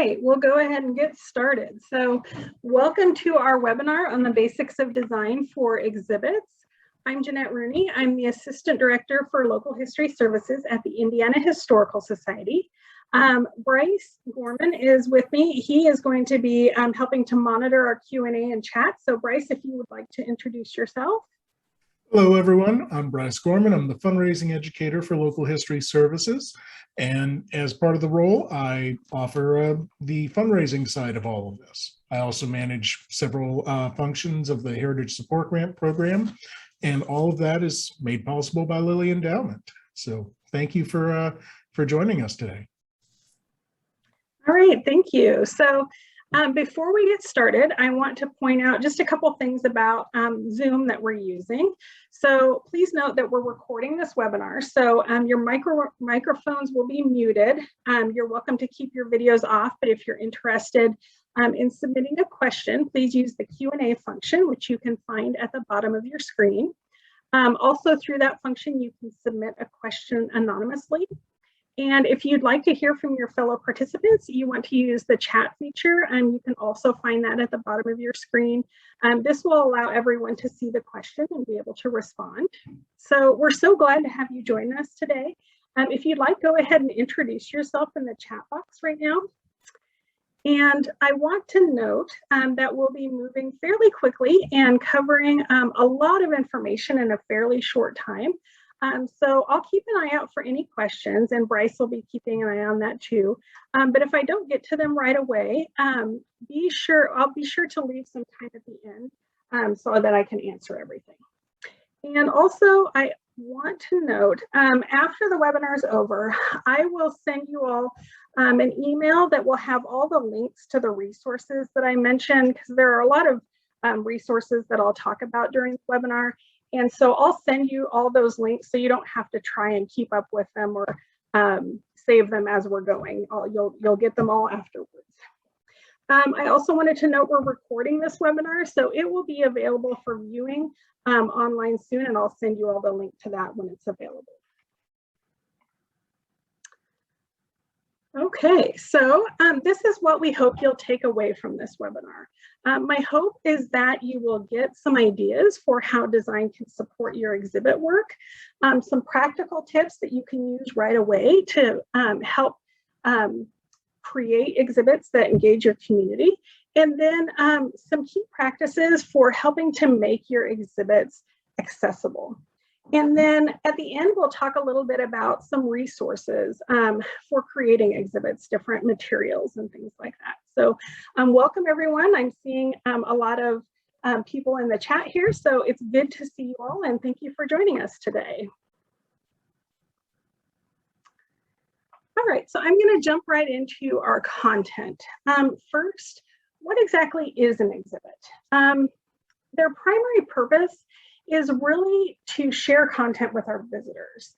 right, we'll go ahead and get started. So welcome to our webinar on the basics of design for exhibits. I'm Jeanette Rooney. I'm the Assistant Director for Local History Services at the Indiana Historical Society. Bryce Gorman is with me. He is going to be helping to monitor our Q&A and chat. So Bryce, if you would like to introduce yourself. Hello, everyone. I'm Bryce Gorman. I'm the fundraising educator for Local History Services. And as part of the role, I offer the fundraising side of all of this. I also manage several functions of the Heritage Support Grant Program, and all of that is made possible by Lilly Endowment. So thank you for joining us today. All right, thank you. So before we get started, I want to point out just a couple things about Zoom that we're using. So please note that we're recording this webinar. So your microphones will be muted. You're welcome to keep your videos off, but if you're interested in submitting a question, please use the Q&A function, which you can find at the bottom of your screen. Also through that function, you can submit a question anonymously. And if you'd like to hear from your fellow participants, you want to use the chat feature, and you can also find that at the bottom of your screen. This will allow everyone to see the question and be able to respond. So we're so glad to have you join us today. If you'd like, go ahead and introduce yourself in the chat box right now. And I want to note that we'll be moving fairly quickly and covering a lot of information in a fairly short time. So I'll keep an eye out for any questions, and Bryce will be keeping an eye on that too. But if I don't get to them right away, I'll be sure to leave some time at the end so that I can answer everything. And also, I want to note, after the webinar is over, I will send you all an email that will have all the links to the resources that I mentioned, because there are a lot of resources that I'll talk about during the webinar. And so I'll send you all those links so you don't have to try and keep up with them or save them as we're going. You'll get them all afterwards. I also wanted to note we're recording this webinar, so it will be available for viewing online soon, and I'll send you all the link to that when it's available. Okay, so this is what we hope you'll take away from this webinar. My hope is that you will get some ideas for how design can support your exhibit work, some practical tips that you can use right away to help create exhibits that engage your community, and then some key practices for helping to make your exhibits accessible. And then at the end, we'll talk a little bit about some resources for creating exhibits, different materials and things like that. So welcome everyone. I'm seeing a lot of people in the chat here, so it's good to see you all, and thank you for joining us today. All right, so I'm going to jump right into our content. First, what exactly is an exhibit? Their primary purpose is really to share content with our visitors.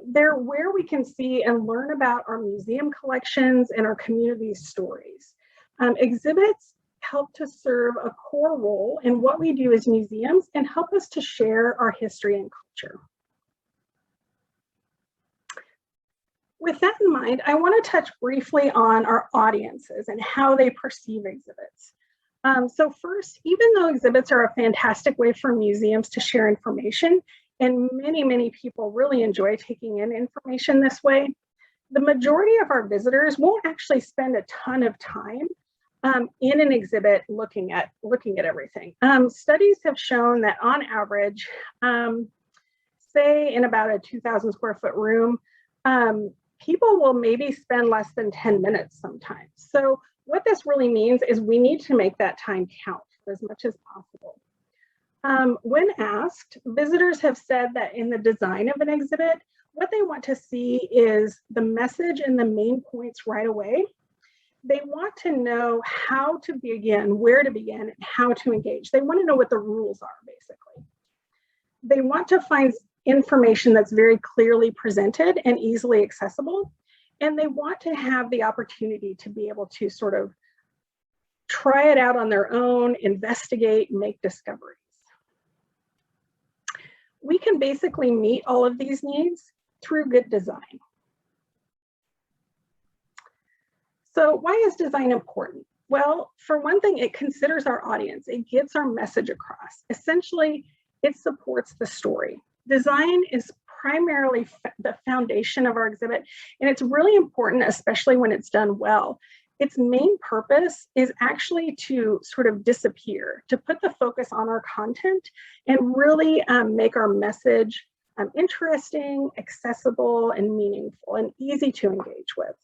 They're where we can see and learn about our museum collections and our community stories. Exhibits help to serve a core role in what we do as museums and help us to share our history and culture. With that in mind, I want to touch briefly on our audiences and how they perceive exhibits. So first, even though exhibits are a fantastic way for museums to share information, and many people really enjoy taking in information this way, the majority of our visitors won't actually spend a ton of time in an exhibit looking at everything. Studies have shown that on average, say in about a 2,000 square foot room, people will maybe spend less than 10 minutes sometimes. So what this really means is we need to make that time count as much as possible. When asked, visitors have said that in the design of an exhibit, what they want to see is the message and the main points right away. They want to know how to begin, where to begin, and how to engage. They want to know what the rules are, basically. They want to find information that's very clearly presented and easily accessible. And they want to have the opportunity to be able to sort of try it out on their own, investigate, make discoveries. We can basically meet all of these needs through good design. So why is design important? Well, for one thing, it considers our audience. It gets our message across. Essentially, it supports the story. Design is primarily the foundation of our exhibit, and it's really important, especially when it's done well. Its main purpose is actually to sort of disappear, to put the focus on our content and really make our message interesting, accessible, and meaningful, and easy to engage with.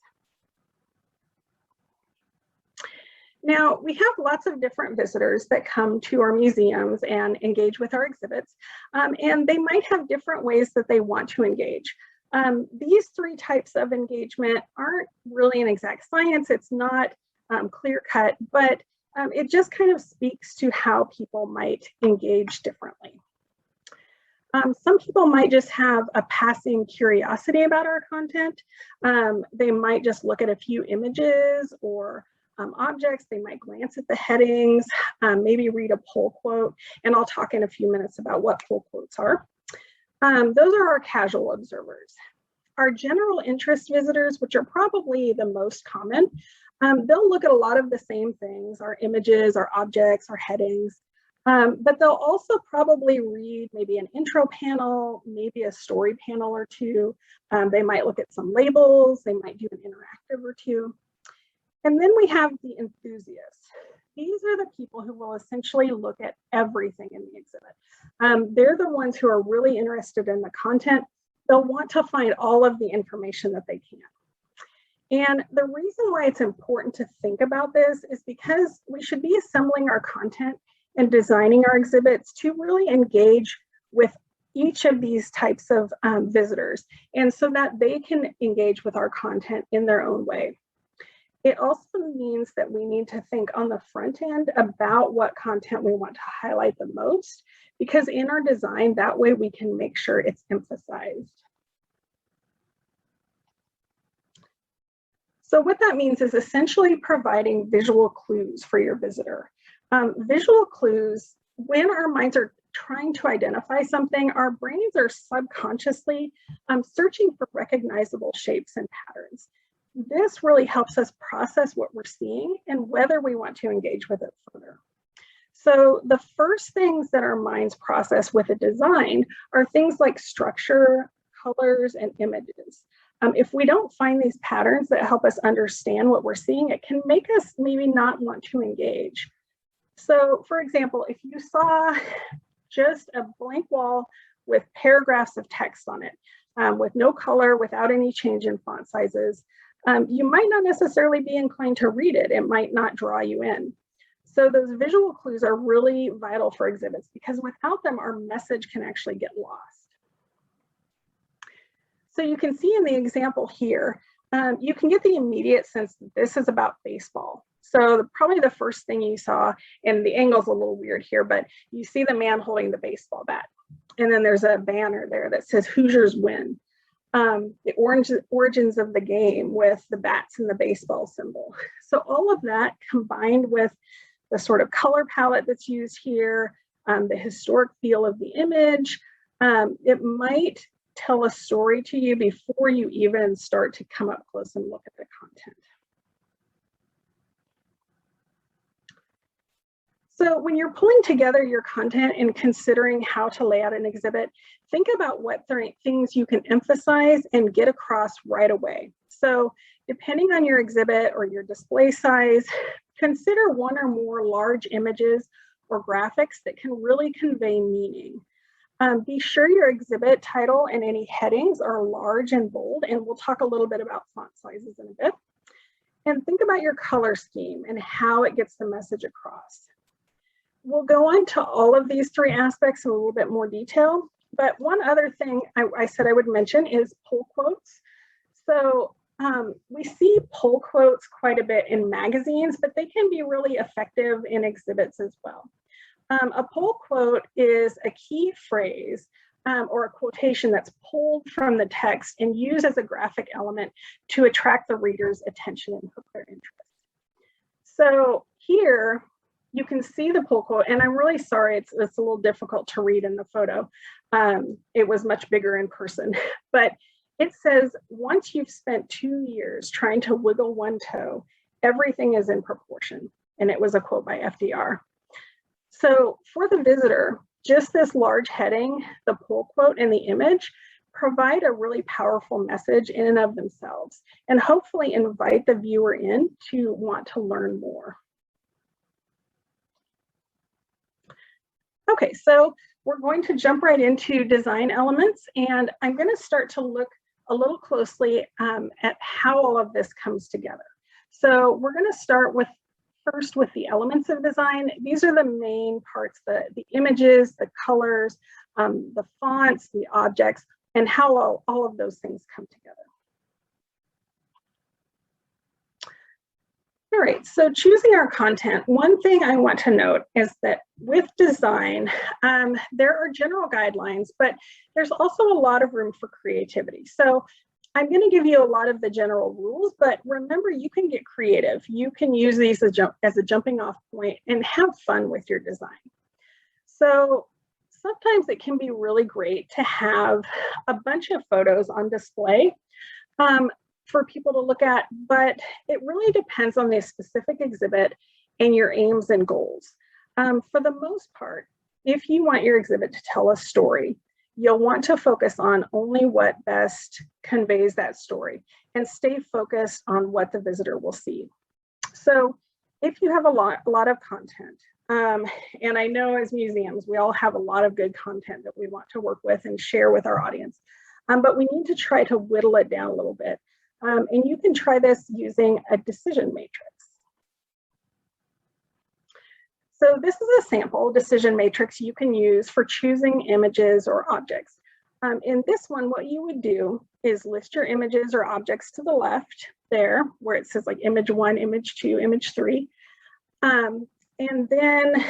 Now, we have lots of different visitors that come to our museums and engage with our exhibits, and they might have different ways that they want to engage. These three types of engagement aren't really an exact science. It's not clear cut, but it just kind of speaks to how people might engage differently. Some people might just have a passing curiosity about our content. They might just look at a few images or objects. They might glance at the headings, maybe read a pull quote, and I'll talk in a few minutes about what pull quotes are. Those are our casual observers. Our general interest visitors, which are probably the most common, they'll look at a lot of the same things, our images, our objects, our headings, but they'll also probably read maybe an intro panel, maybe a story panel or two. They might look at some labels, they might do an interactive or two. And then we have the enthusiasts. These are the people who will essentially look at everything in the exhibit. They're the ones who are really interested in the content. They'll want to find all of the information that they can. And the reason why it's important to think about this is because we should be assembling our content and designing our exhibits to really engage with each of these types of visitors, and so that they can engage with our content in their own way. It also means that we need to think on the front end about what content we want to highlight the most, because in our design, that way we can make sure it's emphasized. So what that means is essentially providing visual clues for your visitor. Visual clues, when our minds are trying to identify something, our brains are subconsciously searching for recognizable shapes and patterns. This really helps us process what we're seeing and whether we want to engage with it further. So the first things that our minds process with a design are things like structure, colors, and images. If we don't find these patterns that help us understand what we're seeing, it can make us maybe not want to engage. So for example, if you saw just a blank wall with paragraphs of text on it, with no color, without any change in font sizes, you might not necessarily be inclined to read it. It might not draw you in. So those visual clues are really vital for exhibits, because without them, our message can actually get lost. So you can see in the example here, you can get the immediate sense that this is about baseball. So probably the first thing you saw, and the angle's a little weird here, but you see the man holding the baseball bat. And then there's a banner there that says Hoosiers win. The origins of the game with the bats and the baseball symbol. So all of that combined with the sort of color palette that's used here, the historic feel of the image, it might tell a story to you before you even start to come up close and look at the content. So when you're pulling together your content and considering how to lay out an exhibit, think about what things you can emphasize and get across right away. So depending on your exhibit or your display size, consider one or more large images or graphics that can really convey meaning. Be sure your exhibit title and any headings are large and bold, and we'll talk a little bit about font sizes in a bit. And think about your color scheme and how it gets the message across. We'll go on to all of these three aspects in a little bit more detail, but one other thing I said I would mention is pull quotes. So we see pull quotes quite a bit in magazines, but they can be really effective in exhibits as well. A pull quote is a key phrase or a quotation that's pulled from the text and used as a graphic element to attract the reader's attention and hook their interest. So here, you can see the pull quote, and I'm really sorry, it's a little difficult to read in the photo. It was much bigger in person, but it says, once you've spent 2 years trying to wiggle one toe, everything is in proportion. And it was a quote by FDR. So for the visitor, just this large heading, the pull quote, and the image provide a really powerful message in and of themselves, and hopefully invite the viewer in to want to learn more. Okay, so we're going to jump right into design elements, and I'm going to start to look a little closely at how all of this comes together. So we're going to start with first with the elements of design. These are the main parts, the images, the colors, the fonts, the objects, and how all of those things come together. All right, so choosing our content, one thing I want to note is that with design, there are general guidelines, but there's also a lot of room for creativity. So I'm going to give you a lot of the general rules, but remember, you can get creative. You can use these as a jumping off point and have fun with your design. So sometimes it can be really great to have a bunch of photos on display for people to look at, but it really depends on the specific exhibit and your aims and goals. For the most part, if you want your exhibit to tell a story, you'll want to focus on only what best conveys that story and stay focused on what the visitor will see. So if you have a lot of content, and I know as museums, we all have a lot of good content that we want to work with and share with our audience, but we need to try to whittle it down a little bit. And you can try this using a decision matrix. So this is a sample decision matrix you can use for choosing images or objects. In this one, what you would do is list your images or objects to the left there, where it says like image 1, image 2, image 3. And then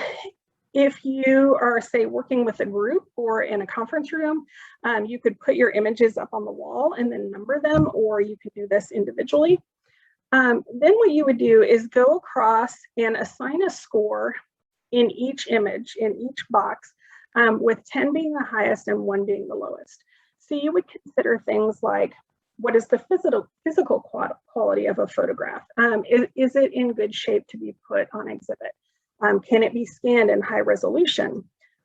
if you are, say, working with a group or in a conference room, you could put your images up on the wall and then number them, or you could do this individually. Then what you would do is go across and assign a score in each image, in each box, with 10 being the highest and 1 being the lowest. So you would consider things like, what is the physical quality of a photograph? Is it in good shape to be put on exhibit? Can it be scanned in high resolution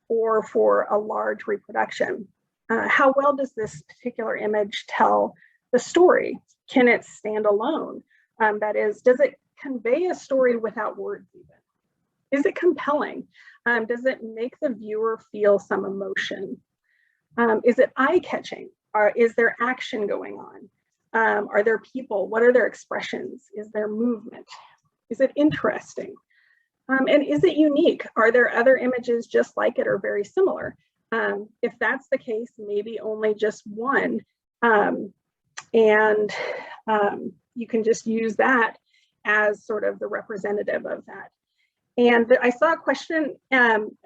or for a large reproduction? How well does this particular image tell the story? Can it stand alone? That is, does it convey a story without words even? Is it compelling? Does it make the viewer feel some emotion? Is it eye-catching? Is there action going on? Are there people? What are their expressions? Is there movement? Is it interesting? And is it unique? Are there other images just like it or very similar? If that's the case, maybe only just one. And you can just use that as sort of the representative of that. And I saw a question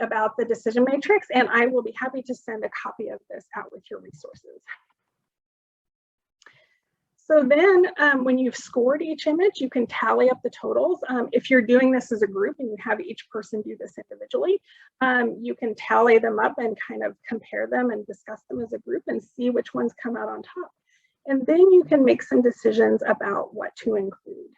about the decision matrix, and I will be happy to send a copy of this out with your resources. So then when you've scored each image, you can tally up the totals. If you're doing this as a group and you have each person do this individually, you can tally them up and kind of compare them and discuss them as a group and see which ones come out on top. And then you can make some decisions about what to include.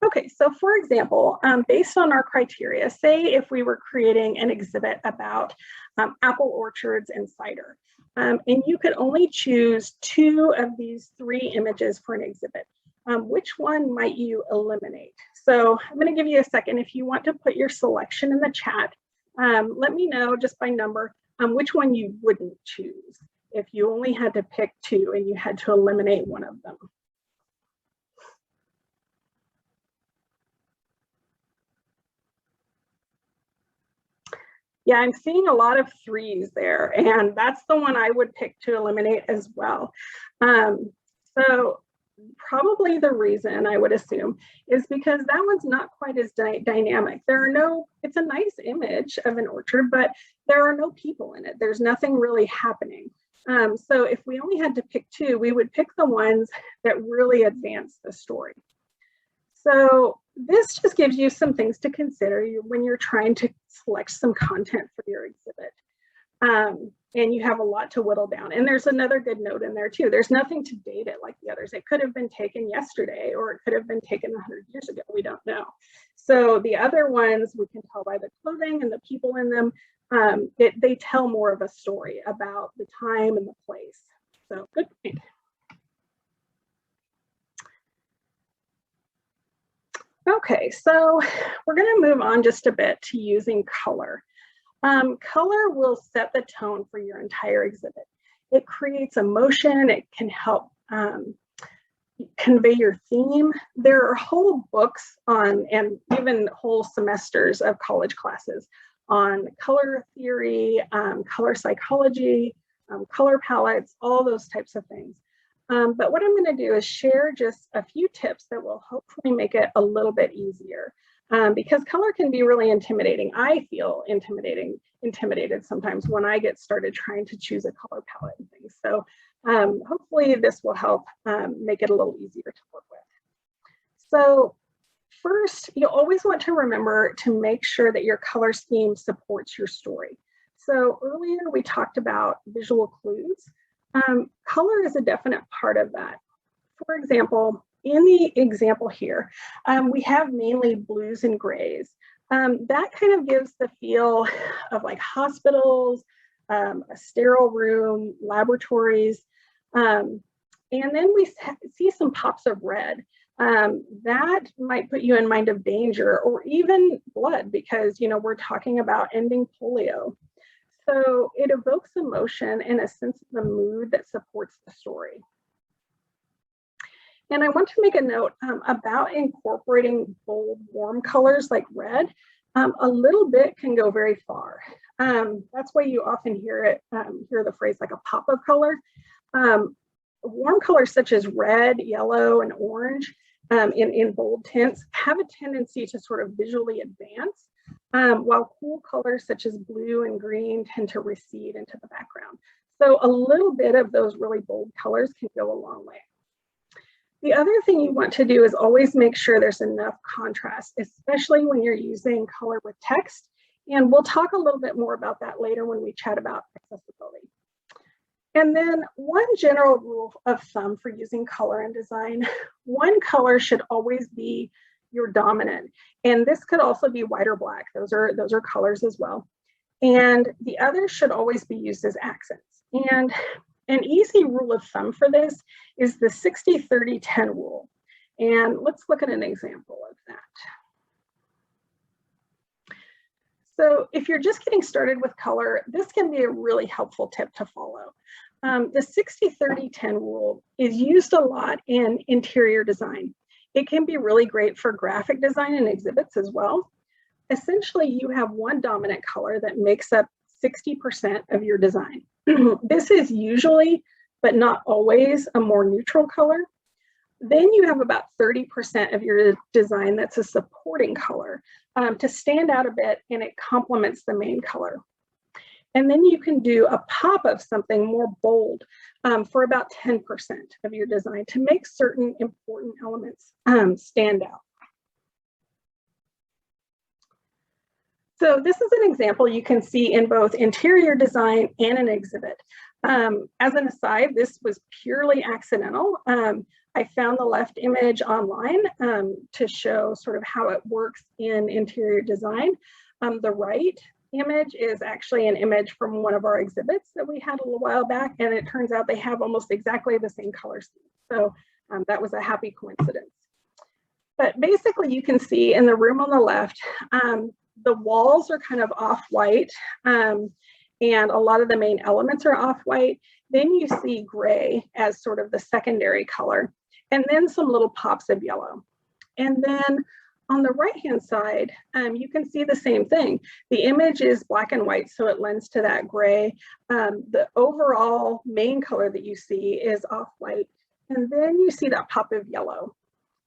Okay, so for example, based on our criteria, say if we were creating an exhibit about apple orchards and cider, and you could only choose 2 of these 3 images for an exhibit, which one might you eliminate? So I'm going to give you a second. If you want to put your selection in the chat, let me know just by number which one you wouldn't choose if you only had to pick 2 and you had to eliminate one of them. Yeah, I'm seeing a lot of 3s there, and that's the one I would pick to eliminate as well. So probably the reason, I would assume, is because that one's not quite as dynamic. It's a nice image of an orchard, but there are no people in it. There's nothing really happening. So if we only had to pick 2, we would pick the ones that really advance the story. So this just gives you some things to consider when you're trying to select some content for your exhibit. and you have a lot to whittle down. And there's another good note in there too. There's nothing to date it like the others. It could have been taken yesterday, or it could have been taken 100 years ago. We don't know. So the other ones we can tell by the clothing and the people in them. They tell more of a story about the time and the place. So good point. Okay, so we're going to move on just a bit to using color. Color will set the tone for your entire exhibit. It creates emotion. It can help convey your theme. There are whole books on, and even whole semesters of college classes on color theory, color psychology, color palettes, all those types of things. But what I'm going to do is share just a few tips that will hopefully make it a little bit easier. Because color can be really intimidating. I feel intimidated sometimes when I get started trying to choose a color palette and things. So hopefully this will help make it a little easier to work with. So first, you always want to remember to make sure that your color scheme supports your story. So earlier we talked about visual clues. Color is a definite part of that. For example, in the example here, we have mainly blues and grays. That kind of gives the feel of like hospitals, a sterile room, laboratories. And then we see some pops of red. That might put you in mind of danger or even blood, because we're talking about ending polio. So it evokes emotion and a sense of the mood that supports the story. And I want to make a note about incorporating bold, warm colors like red. A little bit can go very far. That's why you often hear the phrase like a pop of color. Warm colors such as red, yellow, and orange in bold tints have a tendency to sort of visually advance, while cool colors such as blue and green tend to recede into the background. So a little bit of those really bold colors can go a long way. The other thing you want to do is always make sure there's enough contrast, especially when you're using color with text. And we'll talk a little bit more about that later when we chat about accessibility. And then one general rule of thumb for using color in design, one color should always be your dominant. And this could also be white or black. Those are colors as well. And the other should always be used as accents. And an easy rule of thumb for this is the 60-30-10 rule. And let's look at an example of that. So if you're just getting started with color, this can be a really helpful tip to follow. The 60-30-10 rule is used a lot in interior design. It can be really great for graphic design and exhibits as well. Essentially, you have one dominant color that makes up 60% of your design. This is usually, but not always, a more neutral color. Then you have about 30% of your design that's a supporting color to stand out a bit, and it complements the main color. And then you can do a pop of something more bold for about 10% of your design to make certain important elements stand out. So this is an example you can see in both interior design and an exhibit. As an aside, this was purely accidental. I found the left image online to show sort of how it works in interior design. The right image is actually an image from one of our exhibits that we had a little while back, and it turns out they have almost exactly the same color scheme. So that was a happy coincidence. But basically you can see in the room on the left, the walls are kind of off-white, and a lot of the main elements are off-white. Then you see gray as sort of the secondary color, and then some little pops of yellow. And then on the right-hand side, you can see the same thing. The image is black and white, so it lends to that gray. The overall main color that you see is off-white, and then you see that pop of yellow.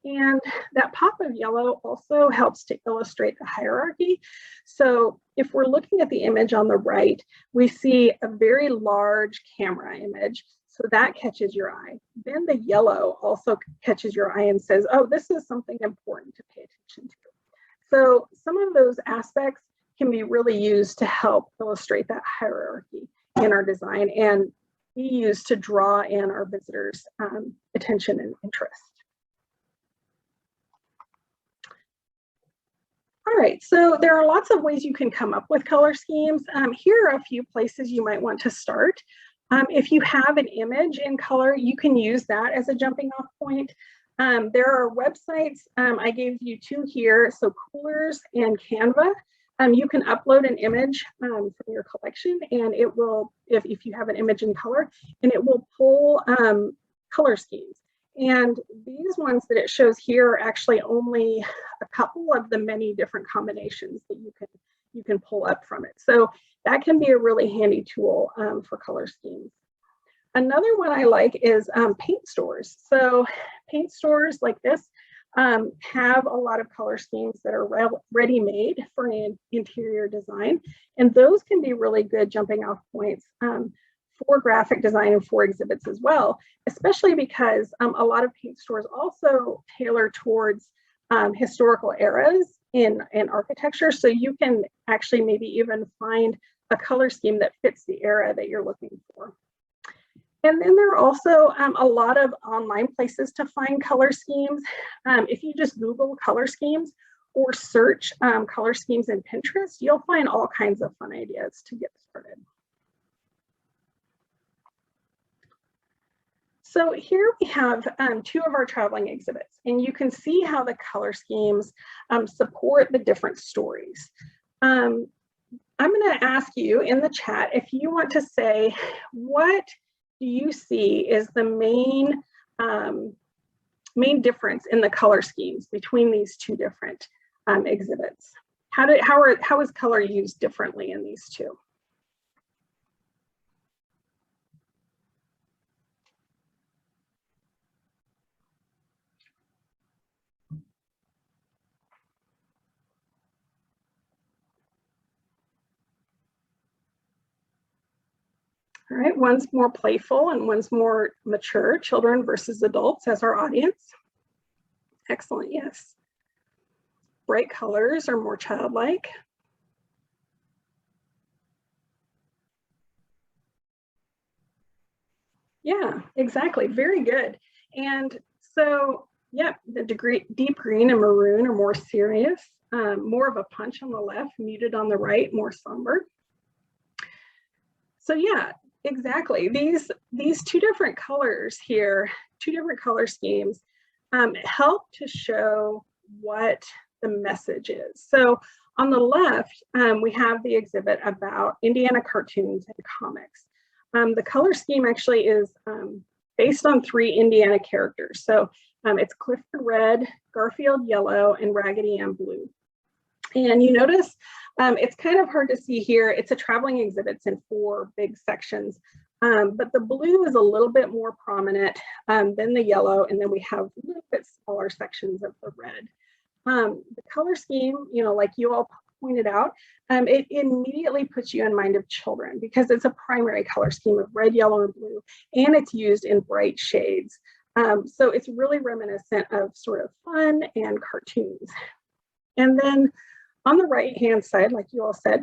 And that pop of yellow also helps to illustrate the hierarchy. So if we're looking at the image on the right, we see a very large camera image. So that catches your eye. Then the yellow also catches your eye and says, oh, this is something important to pay attention to. So some of those aspects can be really used to help illustrate that hierarchy. in our design and be used to draw in our visitors' attention and interest. All right, so there are lots of ways you can come up with color schemes. Here are a few places you might want to start. If you have an image in color, you can use that as a jumping off point. There are websites, I gave you two here, so Coolers and Canva. You can upload an image from your collection, and it will, if you have an image in color, and it will pull color schemes. And these ones that it shows here are actually only a couple of the many different combinations that you can pull up from it. So that can be a really handy tool for color schemes. Another one I like is paint stores. So paint stores like this have a lot of color schemes that are ready-made for an interior design. And those can be really good jumping off points for graphic design and for exhibits as well, especially because a lot of paint stores also tailor towards historical eras in architecture. So you can actually maybe even find a color scheme that fits the era that you're looking for. And then there are also a lot of online places to find color schemes. If you just Google color schemes or search color schemes in Pinterest, you'll find all kinds of fun ideas to get started. So here we have two of our traveling exhibits, and you can see how the color schemes support the different stories. I'm going to ask you in the chat if you want to say, what do you see is the main difference in the color schemes between these two different exhibits? How is color used differently in these two? All right, one's more playful and one's more mature, children versus adults as our audience. Excellent, yes. Bright colors are more childlike. Yeah, exactly, very good. And so, yeah, the deep green and maroon are more serious, more of a punch on the left, muted on the right, more somber. So yeah, exactly. These two different colors here, two different color schemes, help to show what the message is. So on the left, we have the exhibit about Indiana cartoons and comics. The color scheme actually is based on 3 Indiana characters. So it's Clifford Red, Garfield Yellow, and Raggedy Ann Blue. And you notice it's kind of hard to see here. It's a traveling exhibit in 4 big sections, but the blue is a little bit more prominent than the yellow, and then we have a little bit smaller sections of the red. The color scheme, you know, like you all pointed out, it immediately puts you in mind of children because it's a primary color scheme of red, yellow, and blue, and it's used in bright shades. So it's really reminiscent of sort of fun and cartoons. And then on the right-hand side, like you all said,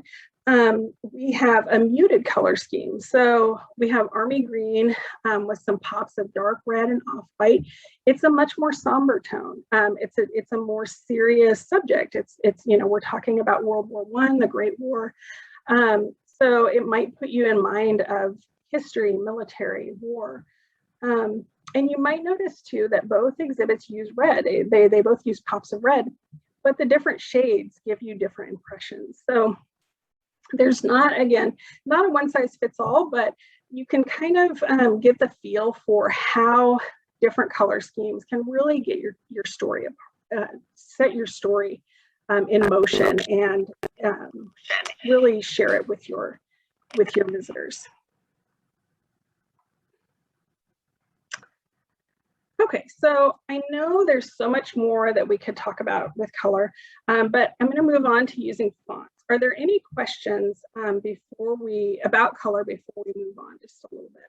we have a muted color scheme. So we have army green with some pops of dark red and off-white. It's a much more somber tone. It's a more serious subject. It's you know, we're talking about World War I, the Great War. So it might put you in mind of history, military, war. And you might notice too that both exhibits use red. They both use pops of red, but the different shades give you different impressions. So there's not, again, not a one size fits all, but you can kind of get the feel for how different color schemes can really get your story, set your story in motion and really share it with your visitors. Okay, so I know there's so much more that we could talk about with color, but I'm going to move on to using fonts. Are there any questions about color before we move on just a little bit?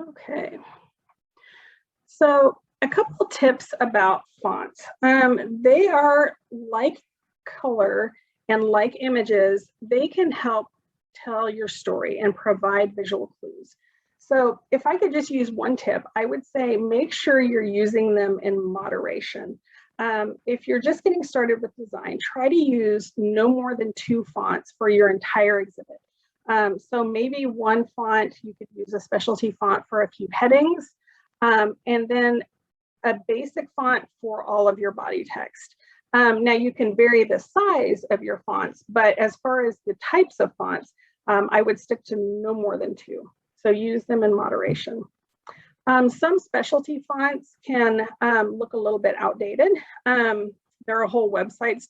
Okay. So a couple tips about fonts. They are like color and like images, they can help tell your story and provide visual clues. So if I could just use one tip, I would say make sure you're using them in moderation. If you're just getting started with design, try to use no more than 2 fonts for your entire exhibit. So maybe one font, you could use a specialty font for a few headings, and then a basic font for all of your body text. Now you can vary the size of your fonts, but as far as the types of fonts, I would stick to no more than 2. So use them in moderation. Some specialty fonts can look a little bit outdated. There are whole websites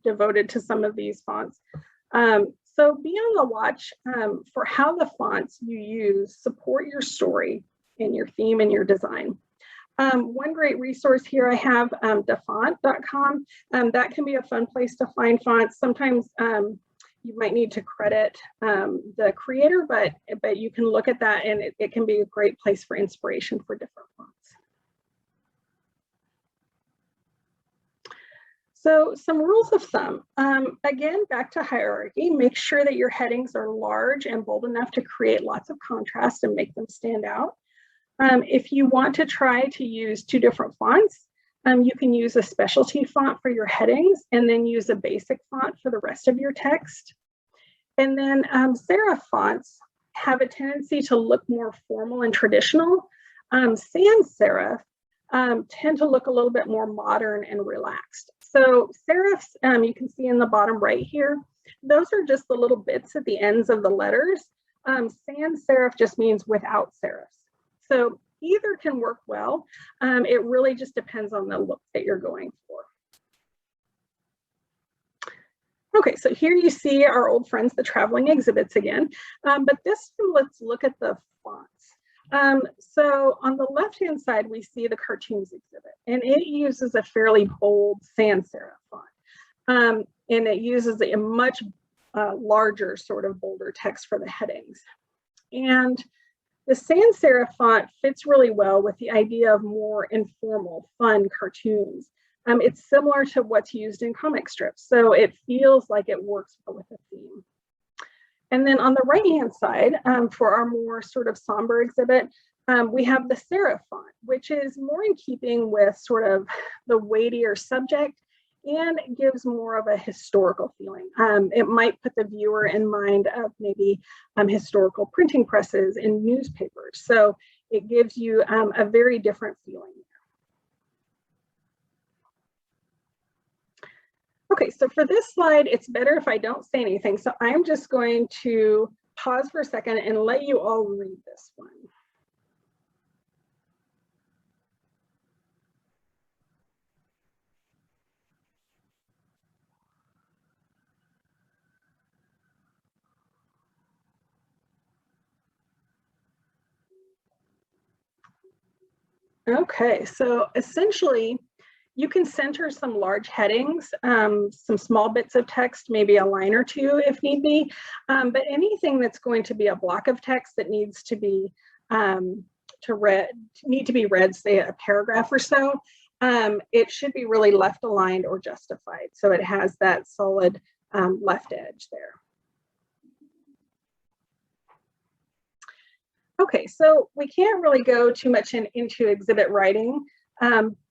devoted to some of these fonts. So be on the watch for how the fonts you use support your story and your theme and your design. One great resource here I have, defont.com. That can be a fun place to find fonts. Sometimes you might need to credit the creator, but you can look at that and it can be a great place for inspiration for different fonts. So some rules of thumb. Again, back to hierarchy, make sure that your headings are large and bold enough to create lots of contrast and make them stand out. If you want to try to use 2 different fonts, you can use a specialty font for your headings and then use a basic font for the rest of your text. And then serif fonts have a tendency to look more formal and traditional. Sans serif tend to look a little bit more modern and relaxed. So serifs, you can see in the bottom right here, those are just the little bits at the ends of the letters. Sans serif just means without serifs. So either can work well. It really just depends on the look that you're going for. Okay, so here you see our old friends, the traveling exhibits again. But this one, let's look at the fonts. So on the left-hand side, we see the cartoons exhibit, and it uses a fairly bold sans serif font. And it uses a much larger, sort of bolder text for the headings. And the sans serif font fits really well with the idea of more informal, fun cartoons. It's similar to what's used in comic strips, so it feels like it works well with the theme. And then on the right-hand side, for our more sort of somber exhibit, we have the serif font, which is more in keeping with sort of the weightier subject and gives more of a historical feeling. It might put the viewer in mind of maybe historical printing presses in newspapers. So it gives you a very different feeling. Okay, so for this slide, it's better if I don't say anything. So I'm just going to pause for a second and let you all read this one. Okay, so essentially, you can center some large headings, some small bits of text, maybe a line or 2 if need be, but anything that's going to be a block of text that needs to be read, say a paragraph or so, it should be really left aligned or justified. So it has that solid left edge there. Okay, so we can't really go too much into exhibit writing,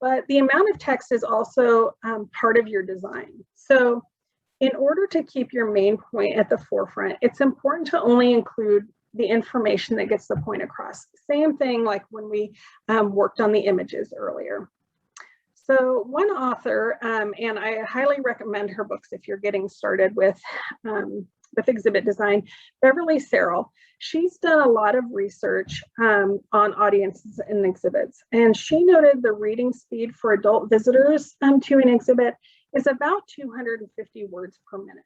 but the amount of text is also part of your design. So in order to keep your main point at the forefront, it's important to only include the information that gets the point across. Same thing like when we worked on the images earlier. So one author, and I highly recommend her books if you're getting started with exhibit design, Beverly Serrell. She's done a lot of research on audiences and exhibits, and she noted the reading speed for adult visitors to an exhibit is about 250 words per minute.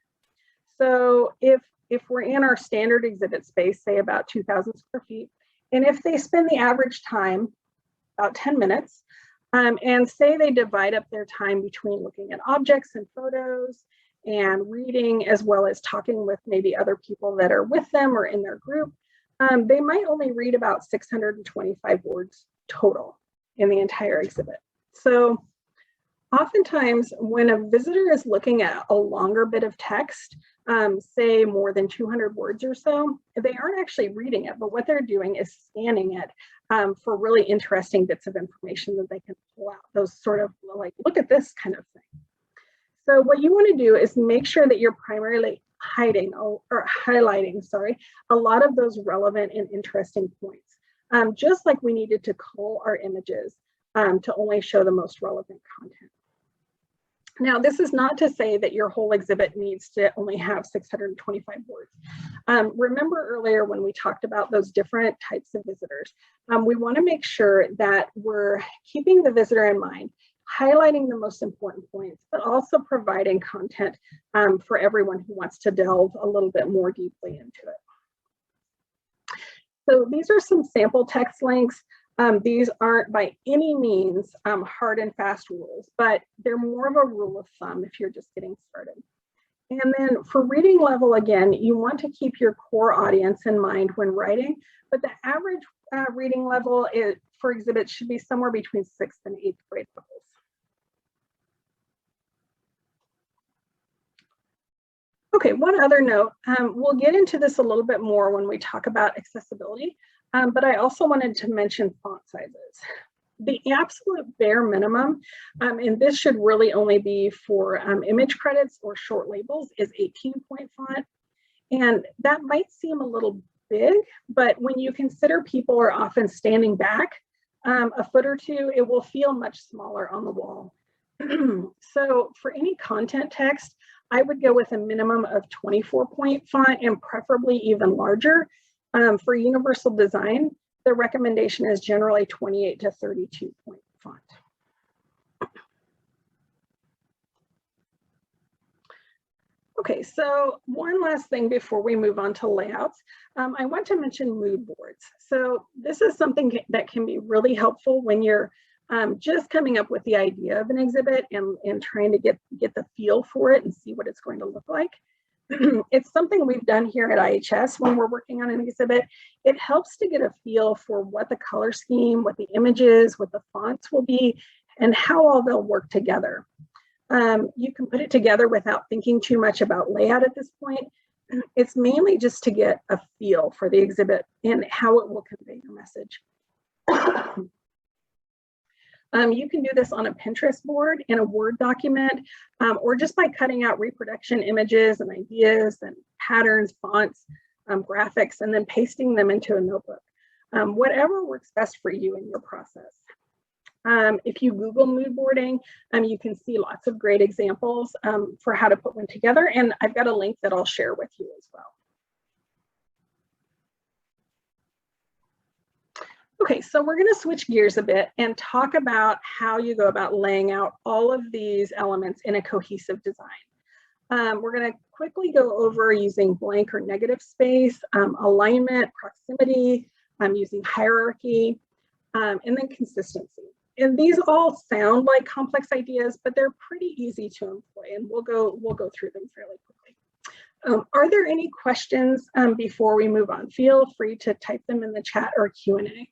So if we're in our standard exhibit space, say about 2,000 square feet, and if they spend the average time about 10 minutes, and say they divide up their time between looking at objects and photos and reading, as well as talking with maybe other people that are with them or in their group, they might only read about 625 words total. in the entire exhibit. So oftentimes when a visitor is looking at a longer bit of text, say more than 200 words or so, they aren't actually reading it, but what they're doing is scanning it for really interesting bits of information that they can pull out, those sort of like, look at this kind of thing. So what you want to do is make sure that you're primarily highlighting, a lot of those relevant and interesting points, just like we needed to cull our images to only show the most relevant content. Now, this is not to say that your whole exhibit needs to only have 625 words. Remember earlier when we talked about those different types of visitors, we want to make sure that we're keeping the visitor in mind, highlighting the most important points, but also providing content for everyone who wants to delve a little bit more deeply into it. So these are some sample text links. These aren't by any means hard and fast rules, but they're more of a rule of thumb if you're just getting started. And then for reading level, again, you want to keep your core audience in mind when writing, but the average reading level for exhibits should be somewhere between 6th and 8th grade levels. Okay, one other note, we'll get into this a little bit more when we talk about accessibility, but I also wanted to mention font sizes. The absolute bare minimum, and this should really only be for image credits or short labels, is 18-point font. And that might seem a little big, but when you consider people are often standing back a foot or two, it will feel much smaller on the wall. So for any content text, I would go with a minimum of 24-point font and preferably even larger. For universal design, the recommendation is generally 28 to 32-point font. Okay, so one last thing before we move on to layouts, I want to mention mood boards. So this is something that can be really helpful when you're just coming up with the idea of an exhibit and trying to get the feel for it and see what it's going to look like. It's something we've done here at IHS when we're working on an exhibit. It helps to get a feel for what the color scheme, what the images, what the fonts will be, and how all they'll work together. You can put it together without thinking too much about layout at this point. It's mainly just to get a feel for the exhibit and how it will convey your message. You can do this on a Pinterest board, in a Word document, or just by cutting out reproduction images and ideas and patterns, fonts, graphics, and then pasting them into a notebook. Whatever works best for you in your process. If you Google mood boarding, you can see lots of great examples for how to put one together, and I've got a link that I'll share with you as well. Okay, so we're going to switch gears a bit and talk about how you go about laying out all of these elements in a cohesive design. We're going to quickly go over using blank or negative space, alignment, proximity, using hierarchy, and then consistency. And these all sound like complex ideas, but they're pretty easy to employ, and we'll go through them fairly quickly. Are there any questions before we move on? Feel free to type them in the chat or Q&A.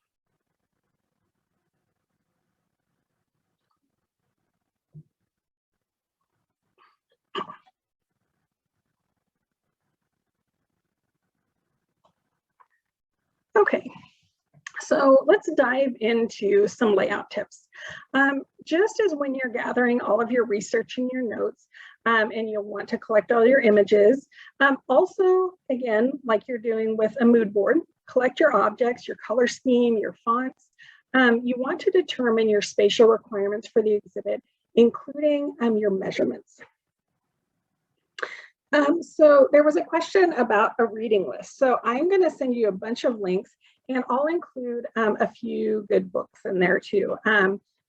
Okay, so let's dive into some layout tips. Just as when you're gathering all of your research and your notes, and you'll want to collect all your images, also, again, like you're doing with a mood board, collect your objects, your color scheme, your fonts. You want to determine your spatial requirements for the exhibit, including your measurements. So there was a question about a reading list. So I'm going to send you a bunch of links, and I'll include a few good books in there too.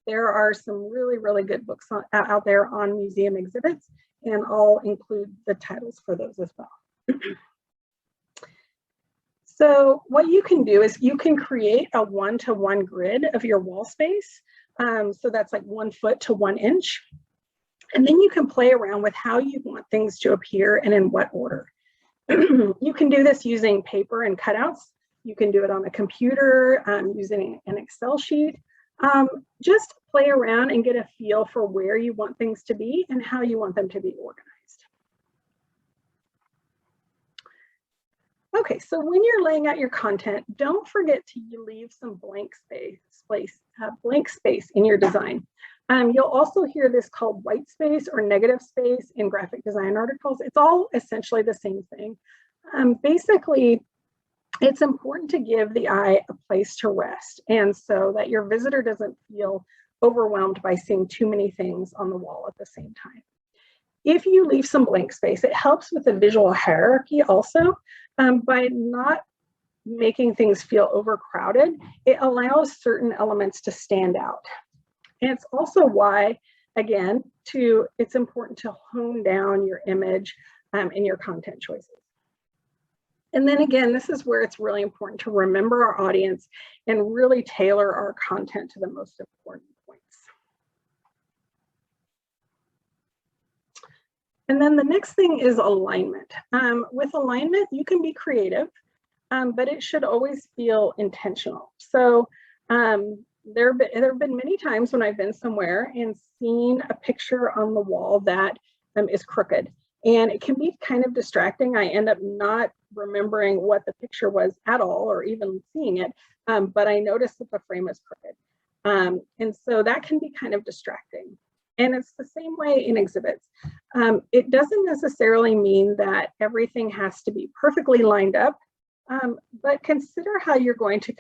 There are some really, really good books out there on museum exhibits, and I'll include the titles for those as well. So what you can do is you can create a 1-to-1 grid of your wall space. So that's like 1 foot to 1 inch. And then you can play around with how you want things to appear and in what order. You can do this using paper and cutouts. You can do it on a computer, using an Excel sheet. Just play around and get a feel for where you want things to be and how you want them to be organized. Okay, so when you're laying out your content, don't forget to leave some blank space in your design. You'll also hear this called white space or negative space in graphic design articles. It's all essentially the same thing. Basically, it's important to give the eye a place to rest, and so that your visitor doesn't feel overwhelmed by seeing too many things on the wall at the same time. If you leave some blank space, it helps with the visual hierarchy also. By not making things feel overcrowded, it allows certain elements to stand out. And it's also why, again, it's important to hone down your image and your content choices. And then again, this is where it's really important to remember our audience and really tailor our content to the most important points. And then the next thing is alignment. With alignment, you can be creative, but it should always feel intentional. So there have been many times when I've been somewhere and seen a picture on the wall that is crooked. And it can be kind of distracting. I end up not remembering what the picture was at all, or even seeing it, but I noticed that the frame is crooked. And so that can be kind of distracting. And it's the same way in exhibits. It doesn't necessarily mean that everything has to be perfectly lined up, but consider how you're going to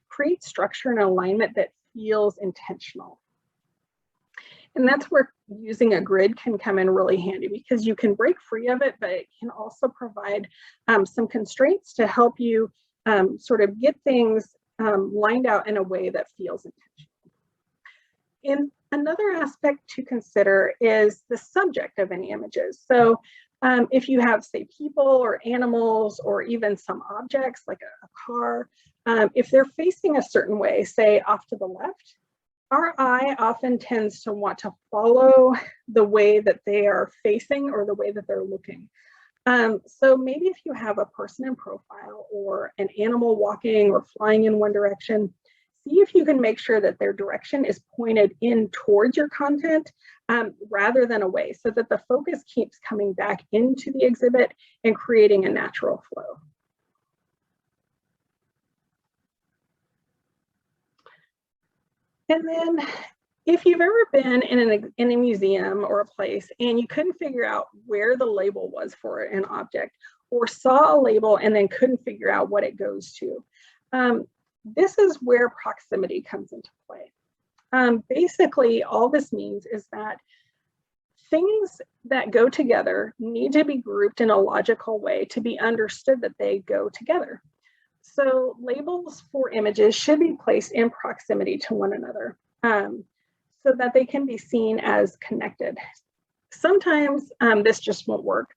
create structure and alignment that feels intentional. And that's where using a grid can come in really handy, because you can break free of it, but it can also provide some constraints to help you sort of get things lined out in a way that feels intentional. And another aspect to consider is the subject of any images. So if you have, say, people or animals or even some objects like a car, if they're facing a certain way, say off to the left, our eye often tends to want to follow the way that they are facing or the way that they're looking. So maybe if you have a person in profile or an animal walking or flying in one direction, see if you can make sure that their direction is pointed in towards your content rather than away, so that the focus keeps coming back into the exhibit and creating a natural flow. And then if you've ever been in a museum or a place and you couldn't figure out where the label was for an object, or saw a label and then couldn't figure out what it goes to, this is where proximity comes into play. Basically, all this means is that things that go together need to be grouped in a logical way to be understood that they go together. So labels for images should be placed in proximity to one another so that they can be seen as connected. Sometimes this just won't work.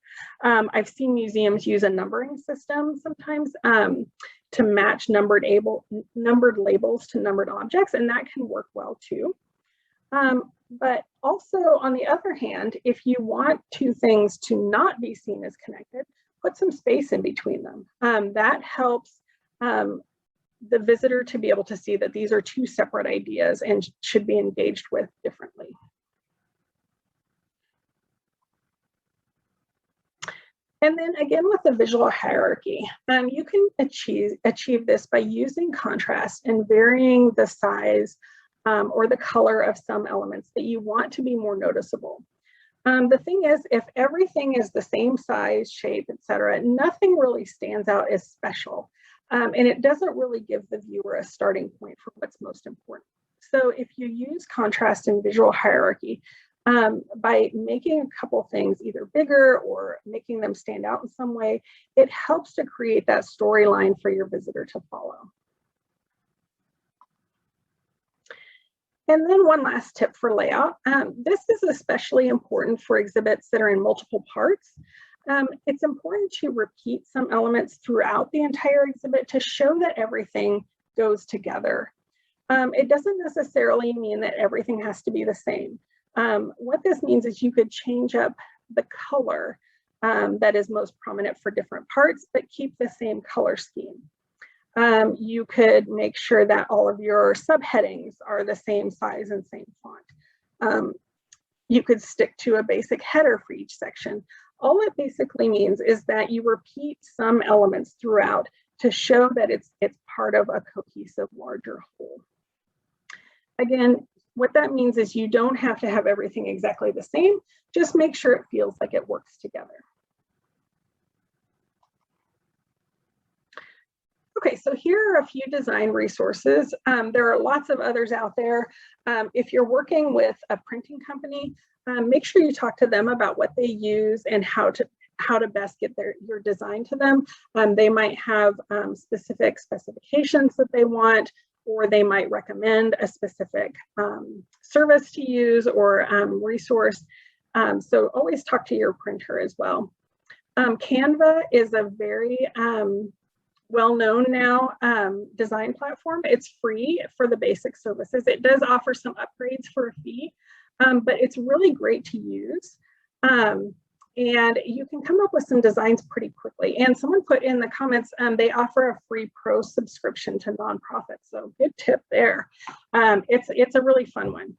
I've seen museums use a numbering system sometimes to match numbered labels to numbered objects, and that can work well too. But also, on the other hand, if you want two things to not be seen as connected, put some space in between them. That helps the visitor to be able to see that these are two separate ideas and should be engaged with differently. And then again, with the visual hierarchy, you can achieve this by using contrast and varying the size or the color of some elements that you want to be more noticeable. The thing is, if everything is the same size, shape, etc., nothing really stands out as special. And it doesn't really give the viewer a starting point for what's most important. So if you use contrast and visual hierarchy, by making a couple things either bigger or making them stand out in some way, it helps to create that storyline for your visitor to follow. And then one last tip for layout. This is especially important for exhibits that are in multiple parts. It's important to repeat some elements throughout the entire exhibit to show that everything goes together. It doesn't necessarily mean that everything has to be the same. What this means is you could change up the color that is most prominent for different parts, but keep the same color scheme. You could make sure that all of your subheadings are the same size and same font. You could stick to a basic header for each section. All it basically means is that you repeat some elements throughout to show that it's part of a cohesive larger whole. Again, what that means is you don't have to have everything exactly the same, just make sure it feels like it works together. Okay, so here are a few design resources. There are lots of others out there. If you're working with a printing company, make sure you talk to them about what they use and how to best get your design to them. They might have specific specifications that they want, or they might recommend a specific service to use or resource. So always talk to your printer as well. Canva is a very well-known now design platform. It's free for the basic services. It does offer some upgrades for a fee, but it's really great to use. And you can come up with some designs pretty quickly. And someone put in the comments, they offer a free pro subscription to nonprofits. So good tip there. It's a really fun one.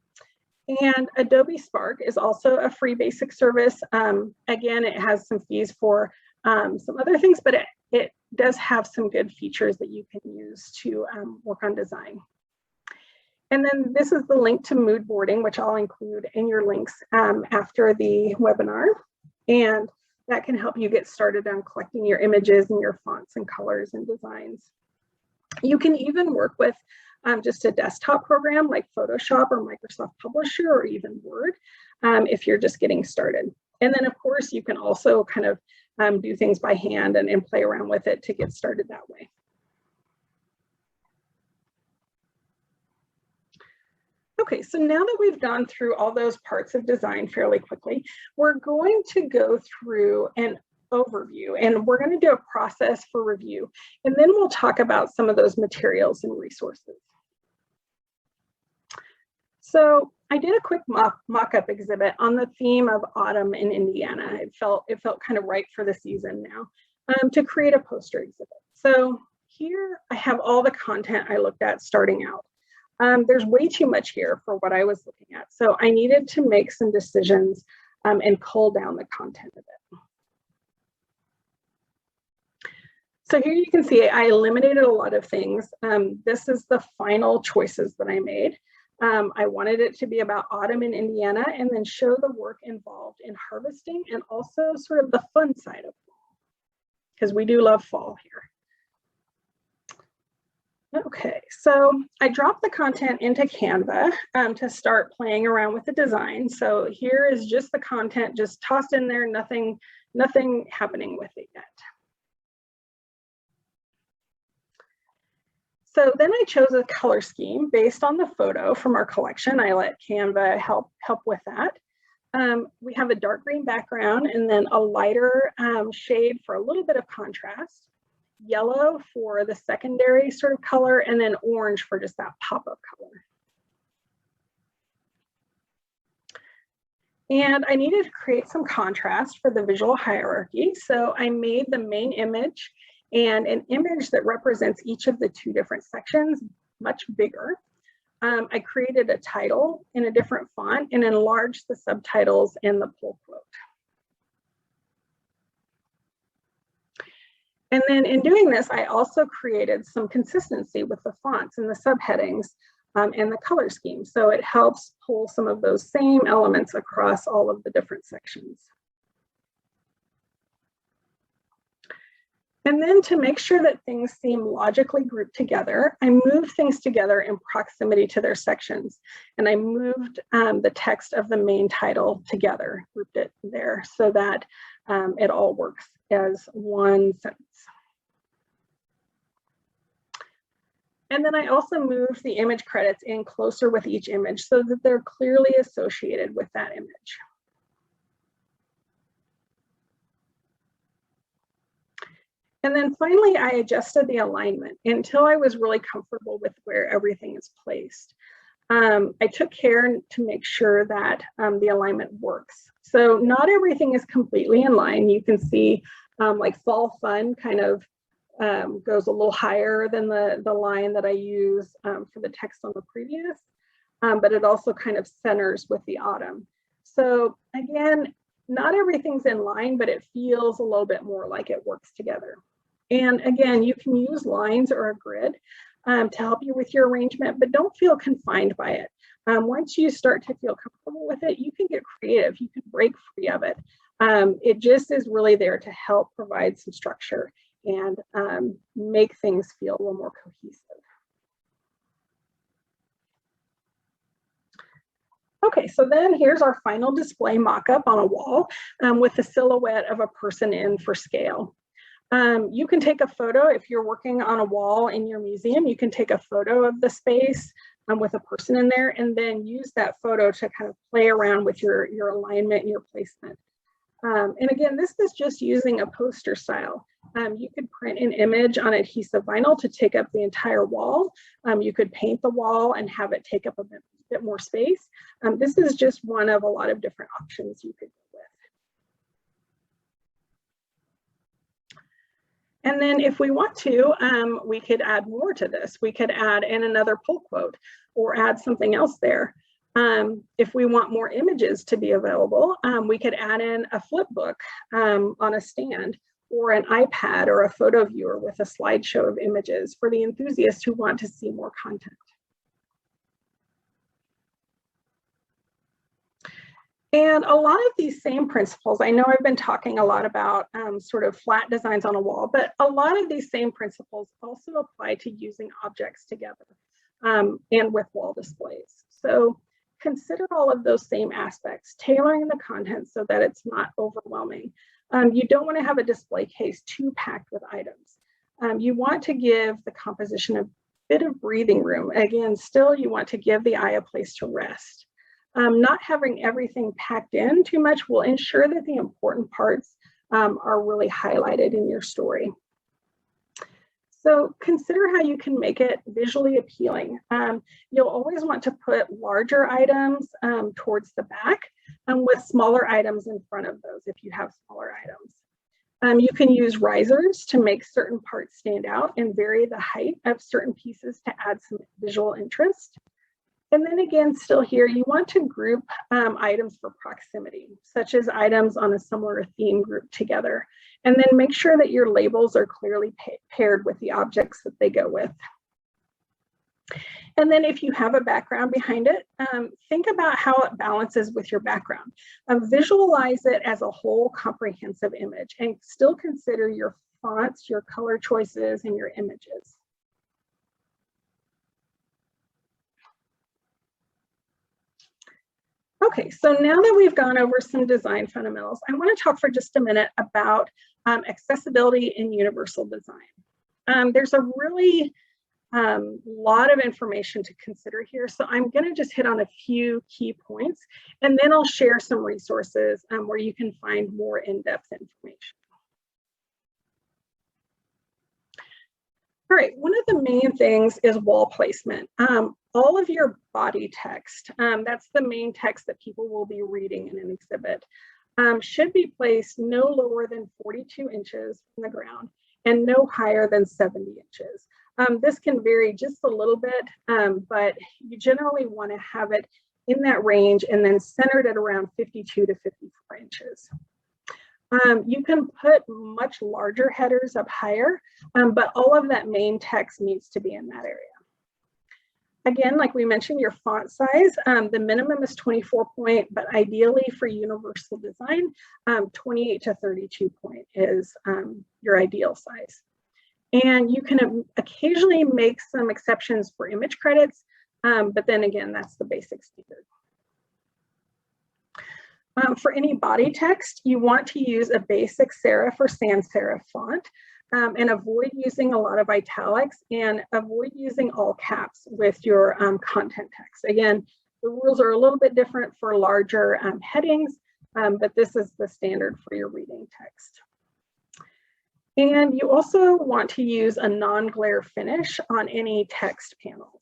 And Adobe Spark is also a free basic service. Again, it has some fees for some other things, but it does have some good features that you can use to work on design. And then this is the link to mood boarding, which I'll include in your links after the webinar. And that can help you get started on collecting your images and your fonts and colors and designs. You can even work with just a desktop program like Photoshop or Microsoft Publisher or even Word if you're just getting started. And then of course you can also kind of do things by hand and play around with it to get started that way. Okay, so now that we've gone through all those parts of design fairly quickly, we're going to go through an overview and we're going to do a process for review. And then we'll talk about some of those materials and resources. So I did a quick mock-up exhibit on the theme of autumn in Indiana. It felt kind of right for the season now to create a poster exhibit. So here I have all the content I looked at starting out. There's way too much here for what I was looking at. So I needed to make some decisions and cull down the content of it. So here you can see I eliminated a lot of things. This is the final choices that I made. I wanted it to be about autumn in Indiana and then show the work involved in harvesting and also sort of the fun side of fall, because we do love fall here. Okay, so I dropped the content into Canva to start playing around with the design. So here is just the content just tossed in there, nothing happening with it yet. So then I chose a color scheme based on the photo from our collection. I let Canva help with that. We have a dark green background and then a lighter shade for a little bit of contrast, yellow for the secondary sort of color, and then orange for just that pop of color. And I needed to create some contrast for the visual hierarchy. So I made the main image and an image that represents each of the two different sections much bigger. I created a title in a different font and enlarged the subtitles and the pull quote. And then in doing this, I also created some consistency with the fonts and the subheadings and the color scheme. So it helps pull some of those same elements across all of the different sections. And then to make sure that things seem logically grouped together, I moved things together in proximity to their sections. And I moved the text of the main title together, grouped it there so that it all works as one sentence. And then I also moved the image credits in closer with each image so that they're clearly associated with that image. And then finally, I adjusted the alignment until I was really comfortable with where everything is placed. I took care to make sure that the alignment works. So not everything is completely in line. You can see like fall fun kind of goes a little higher than the line that I use for the text on the previous, but it also kind of centers with the autumn. So again, not everything's in line, but it feels a little bit more like it works together. And again, you can use lines or a grid to help you with your arrangement, but don't feel confined by it. Once you start to feel comfortable with it, you can get creative, you can break free of it. It just is really there to help provide some structure and make things feel a little more cohesive. Okay, so then here's our final display mock-up on a wall with the silhouette of a person in for scale. You can take a photo if you're working on a wall in your museum. You can take a photo of the space with a person in there, and then use that photo to kind of play around with your alignment and your placement. And again, this is just using a poster style. You could print an image on adhesive vinyl to take up the entire wall. You could paint the wall and have it take up a bit more space. This is just one of a lot of different options you could go with. And then if we want to, we could add more to this. We could add in another pull quote or add something else there. If we want more images to be available, we could add in a flip book on a stand, or an iPad or a photo viewer with a slideshow of images for the enthusiasts who want to see more content. And a lot of these same principles, I know I've been talking a lot about sort of flat designs on a wall, but a lot of these same principles also apply to using objects together and with wall displays. So consider all of those same aspects, tailoring the content so that it's not overwhelming. You don't want to have a display case too packed with items. You want to give the composition a bit of breathing room. Again, still you want to give the eye a place to rest. Not having everything packed in too much will ensure that the important parts are really highlighted in your story. So consider how you can make it visually appealing. You'll always want to put larger items towards the back with smaller items in front of those if you have smaller items. You can use risers to make certain parts stand out and vary the height of certain pieces to add some visual interest. And then again, still here, you want to group items for proximity, such as items on a similar theme group together. And then make sure that your labels are clearly paired with the objects that they go with. And then if you have a background behind it, think about how it balances with your background. Visualize it as a whole comprehensive image and still consider your fonts, your color choices, and your images. Okay, so now that we've gone over some design fundamentals, I want to talk for just a minute about accessibility in universal design. There's a really lot of information to consider here, so I'm going to just hit on a few key points, and then I'll share some resources where you can find more in-depth information. All right, one of the main things is wall placement. All of your body text, that's the main text that people will be reading in an exhibit, should be placed no lower than 42 inches from the ground and no higher than 70 inches. This can vary just a little bit, but you generally want to have it in that range and then centered at around 52 to 54 inches. You can put much larger headers up higher, but all of that main text needs to be in that area. Again, like we mentioned, your font size, the minimum is 24 point, but ideally for universal design, 28 to 32 point is your ideal size. And you can occasionally make some exceptions for image credits, but then again, that's the basic standard. For any body text, you want to use a basic serif or sans serif font and avoid using a lot of italics and avoid using all caps with your content text. Again, the rules are a little bit different for larger headings, but this is the standard for your reading text. And you also want to use a non-glare finish on any text panels.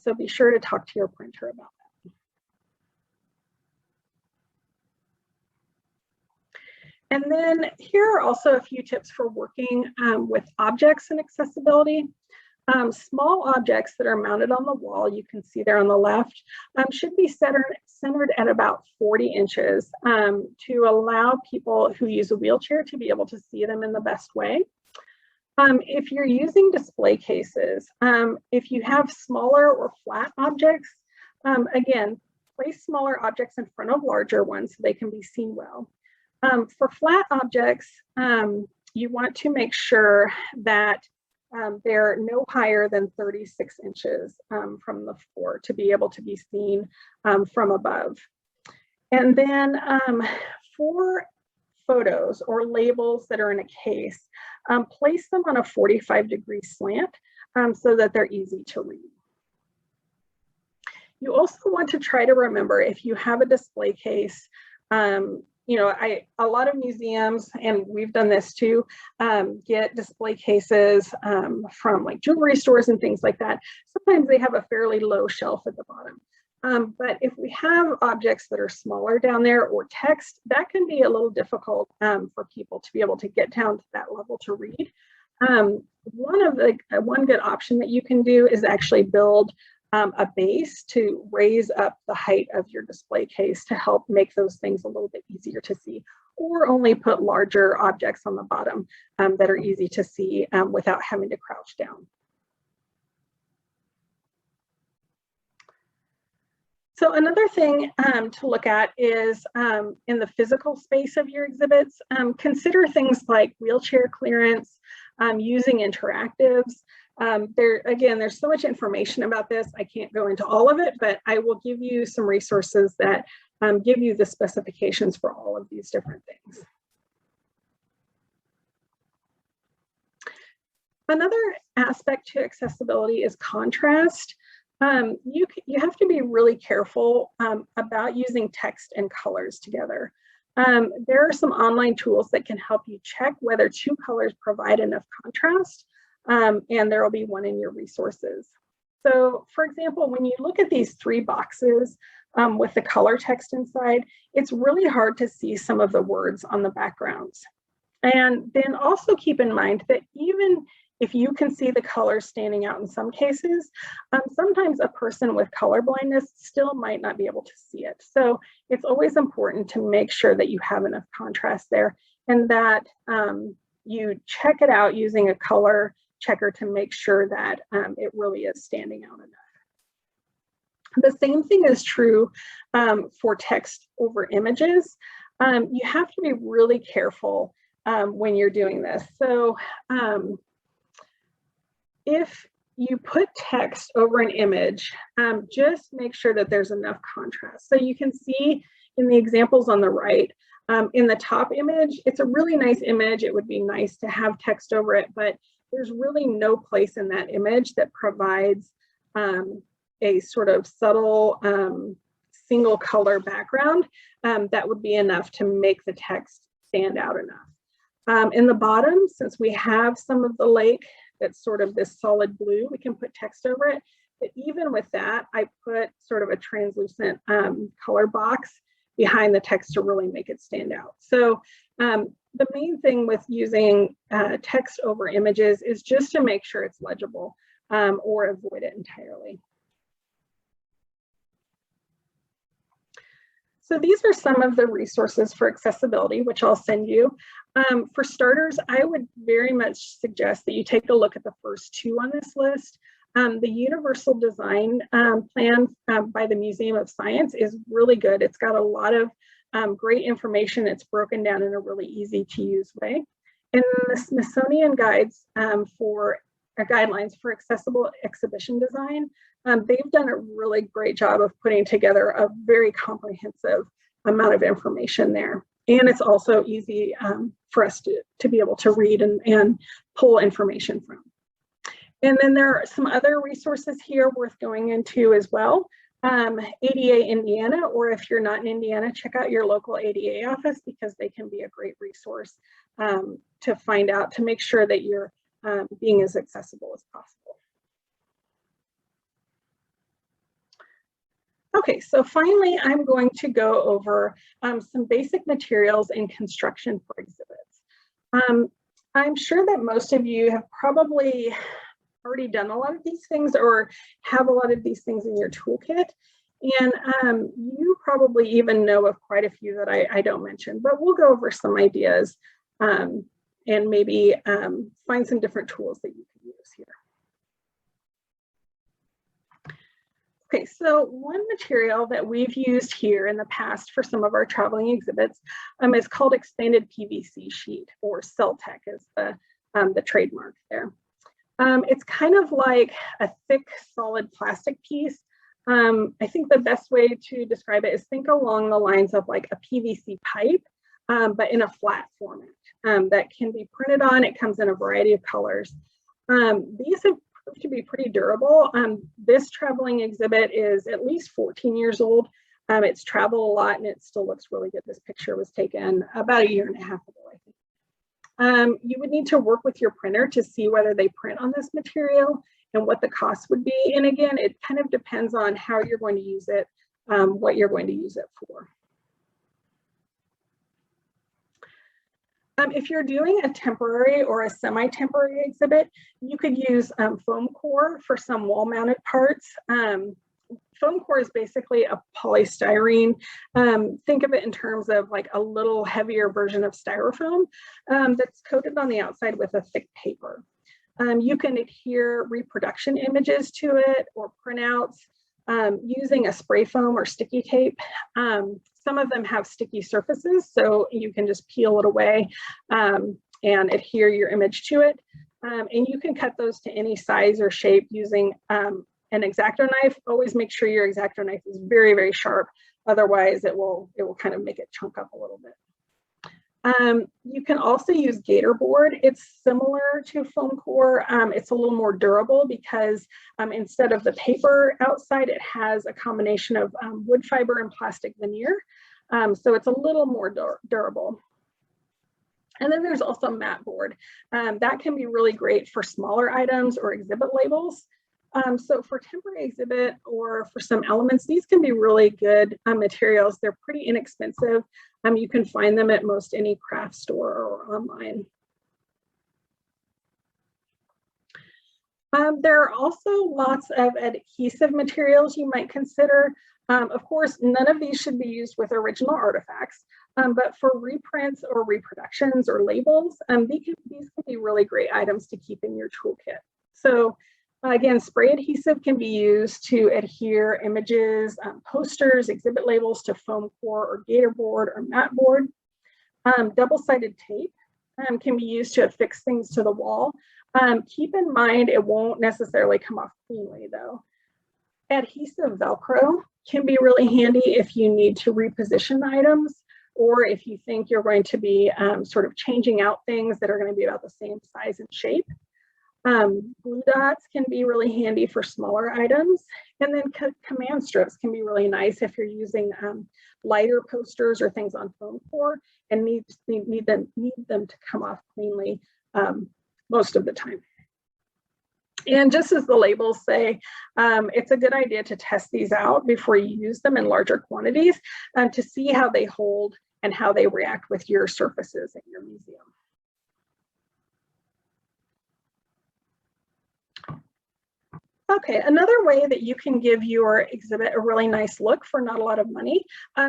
So be sure to talk to your printer about that. And then here are also a few tips for working with objects and accessibility. Small objects that are mounted on the wall, you can see there on the left, should be centered at about 40 inches to allow people who use a wheelchair to be able to see them in the best way. If you're using display cases, if you have smaller or flat objects, again, place smaller objects in front of larger ones so they can be seen well. For flat objects, you want to make sure that they're no higher than 36 inches from the floor to be able to be seen from above. And then for photos or labels that are in a case, place them on a 45-degree slant so that they're easy to read. You also want to try to remember, if you have a display case, you know, a lot of museums, and we've done this too, get display cases from like jewelry stores and things like that. Sometimes they have a fairly low shelf at the bottom. But if we have objects that are smaller down there or text, that can be a little difficult for people to be able to get down to that level to read. One good option that you can do is actually build a base to raise up the height of your display case to help make those things a little bit easier to see, or only put larger objects on the bottom that are easy to see without having to crouch down. So another thing to look at is in the physical space of your exhibits, consider things like wheelchair clearance, using interactives. There's so much information about this, I can't go into all of it, but I will give you some resources that give you the specifications for all of these different things. Another aspect to accessibility is contrast. You have to be really careful about using text and colors together. There are some online tools that can help you check whether two colors provide enough contrast, and there will be one in your resources. So for example, when you look at these three boxes with the color text inside, it's really hard to see some of the words on the backgrounds. And then also keep in mind that even if you can see the colors standing out in some cases, sometimes a person with color blindness still might not be able to see it. So it's always important to make sure that you have enough contrast there and that you check it out using a color checker to make sure that it really is standing out enough. The same thing is true for text over images. You have to be really careful when you're doing this. So if you put text over an image, just make sure that there's enough contrast. So you can see in the examples on the right, in the top image, it's a really nice image. It would be nice to have text over it, but there's really no place in that image that provides a sort of subtle single color background that would be enough to make the text stand out enough. In the bottom, since we have some of the lake that's sort of this solid blue, we can put text over it. But even with that, I put sort of a translucent color box behind the text to really make it stand out. So the main thing with using text over images is just to make sure it's legible or avoid it entirely. So these are some of the resources for accessibility, which I'll send you. For starters, I would very much suggest that you take a look at the first two on this list. The Universal Design Plan by the Museum of Science is really good. It's got a lot of great information. It's broken down in a really easy to use way. And the Smithsonian guides guidelines for accessible exhibition design, they've done a really great job of putting together a very comprehensive amount of information there. And it's also easy for us to be able to read and pull information from. And then there are some other resources here worth going into as well. ADA Indiana, or if you're not in Indiana, check out your local ADA office because they can be a great resource to find out, to make sure that you're being as accessible as possible. Okay, so finally, I'm going to go over some basic materials in construction for exhibits. I'm sure that most of you have probably already done a lot of these things or have a lot of these things in your toolkit. And you probably even know of quite a few that I don't mention, but we'll go over some ideas and maybe find some different tools that you can use here. Okay, so one material that we've used here in the past for some of our traveling exhibits is called expanded PVC sheet, or Celtec is the trademark there. It's kind of like a thick, solid plastic piece. I think the best way to describe it is think along the lines of like a PVC pipe, but in a flat format that can be printed on. It comes in a variety of colors. These have proved to be pretty durable. This traveling exhibit is at least 14 years old. It's traveled a lot and it still looks really good. This picture was taken about 1.5 years ago, I think. You would need to work with your printer to see whether they print on this material and what the cost would be. And again, it kind of depends on how you're going to use it, what you're going to use it for. If you're doing a temporary or a semi-temporary exhibit, you could use foam core for some wall-mounted parts. Foam core is basically a polystyrene. Think of it in terms of like a little heavier version of styrofoam that's coated on the outside with a thick paper. You can adhere reproduction images to it or printouts using a spray foam or sticky tape. Some of them have sticky surfaces, so you can just peel it away and adhere your image to it. And you can cut those to any size or shape using an X-Acto knife. Always make sure your X-Acto knife is very, very sharp. Otherwise, it will kind of make it chunk up a little bit. You can also use Gator Board. It's similar to foam core. It's a little more durable because instead of the paper outside, it has a combination of wood fiber and plastic veneer. So it's a little more durable. And then there's also matte board. That can be really great for smaller items or exhibit labels. So for temporary exhibit or for some elements, these can be really good materials. They're pretty inexpensive. You can find them at most any craft store or online. There are also lots of adhesive materials you might consider. Of course, none of these should be used with original artifacts, but for reprints or reproductions or labels, these can be really great items to keep in your toolkit. So again, spray adhesive can be used to adhere images, posters, exhibit labels to foam core or Gator board or matte board. Double-sided tape can be used to affix things to the wall. Keep in mind, it won't necessarily come off cleanly though. Adhesive Velcro can be really handy if you need to reposition items or if you think you're going to be sort of changing out things that are going to be about the same size and shape. Glue dots can be really handy for smaller items, and then command strips can be really nice if you're using lighter posters or things on foam core and need them to come off cleanly most of the time. And just as the labels say, it's a good idea to test these out before you use them in larger quantities to see how they hold and how they react with your surfaces in your museum. Okay, another way that you can give your exhibit a really nice look for not a lot of money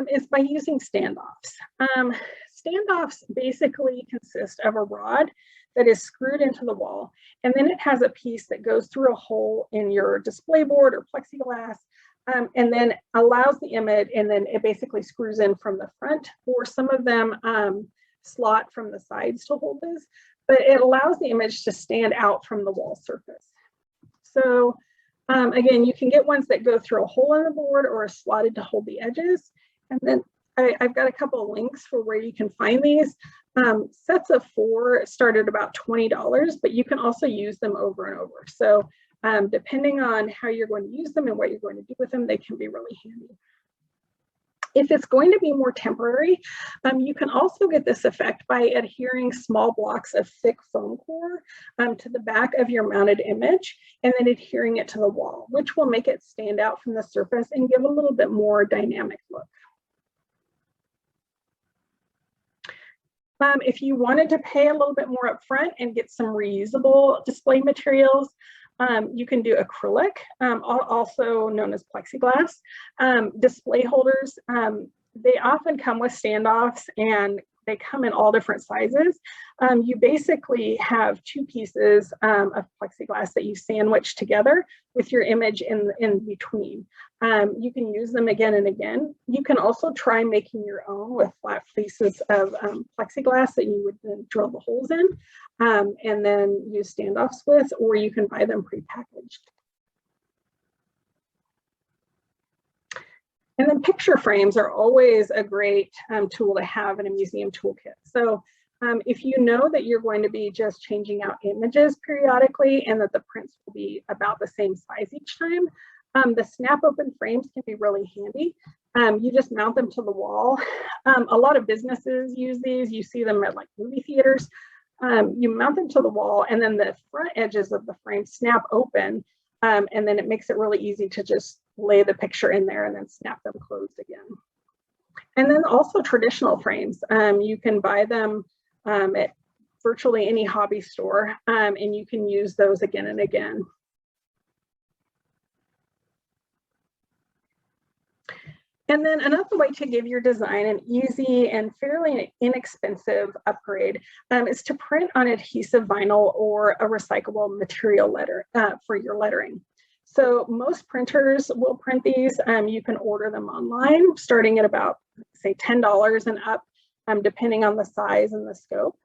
is by using standoffs. Standoffs basically consist of a rod that is screwed into the wall, and then it has a piece that goes through a hole in your display board or plexiglass, and then allows the image, and then it basically screws in from the front, or some of them slot from the sides to hold this, but it allows the image to stand out from the wall surface. So again, you can get ones that go through a hole in the board or are slotted to hold the edges. And then I've got a couple of links for where you can find these. Sets of 4 start at about $20, but you can also use them over and over. So depending on how you're going to use them and what you're going to do with them, they can be really handy. If it's going to be more temporary, you can also get this effect by adhering small blocks of thick foam core to the back of your mounted image and then adhering it to the wall, which will make it stand out from the surface and give a little bit more dynamic look. If you wanted to pay a little bit more upfront and get some reusable display materials, you can do acrylic, also known as plexiglass. Display holders, they often come with standoffs and they come in all different sizes. You basically have two pieces of plexiglass that you sandwich together with your image in between. You can use them again and again. You can also try making your own with flat pieces of plexiglass that you would then drill the holes in and then use standoffs with, or you can buy them prepackaged. And then picture frames are always a great tool to have in a museum toolkit. So if you know that you're going to be just changing out images periodically and that the prints will be about the same size each time, the snap open frames can be really handy. You just mount them to the wall. A lot of businesses use these. You see them at like movie theaters. You mount them to the wall and then the front edges of the frame snap open, and then it makes it really easy to just lay the picture in there and then snap them closed again. And then also traditional frames. You can buy them at virtually any hobby store, and you can use those again and again. And then another way to give your design an easy and fairly inexpensive upgrade is to print on adhesive vinyl or a recyclable material letter for your lettering. So most printers will print these. You can order them online, starting at about, say, $10 and up, depending on the size and the scope.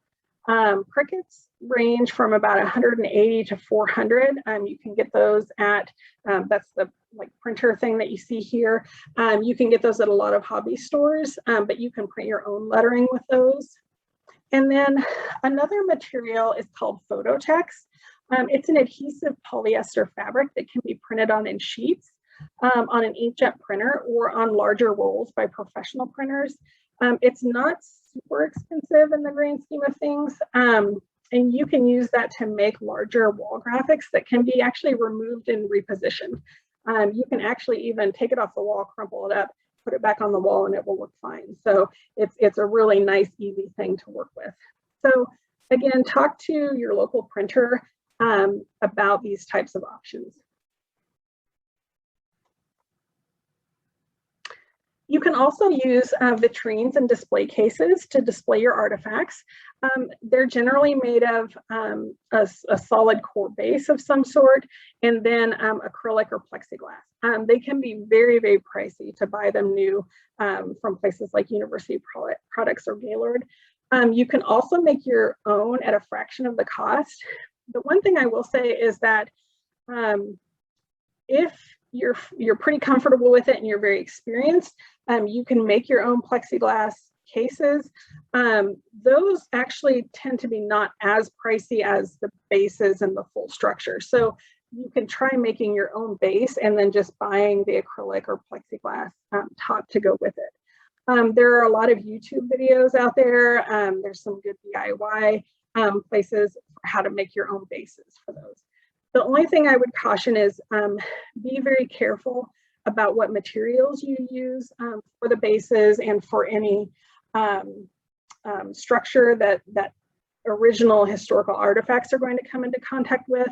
Crickets range from about 180 to 400. You can get those at, that's the printer thing that you see here. You can get those at a lot of hobby stores, but you can print your own lettering with those. And then another material is called Phototex. It's an adhesive polyester fabric that can be printed on in sheets, on an inkjet printer, or on larger rolls by professional printers. It's not super expensive in the grand scheme of things, and you can use that to make larger wall graphics that can be actually removed and repositioned. You can actually even take it off the wall, crumple it up, put it back on the wall, and it will look fine. So it's a really nice, easy thing to work with. So again, talk to your local printer about these types of options. You can also use vitrines and display cases to display your artifacts. They're generally made of a solid core base of some sort, and then acrylic or plexiglass. They can be very, very pricey to buy them new from places like University Products or Gaylord. You can also make your own at a fraction of the cost. The one thing I will say is that if you're pretty comfortable with it and you're very experienced, you can make your own plexiglass cases. Those actually tend to be not as pricey as the bases and the full structure. So you can try making your own base and then just buying the acrylic or plexiglass top to go with it. There are a lot of YouTube videos out there. There's some good DIY places for how to make your own bases for those. The only thing I would caution is be very careful about what materials you use for the bases and for any structure that original historical artifacts are going to come into contact with.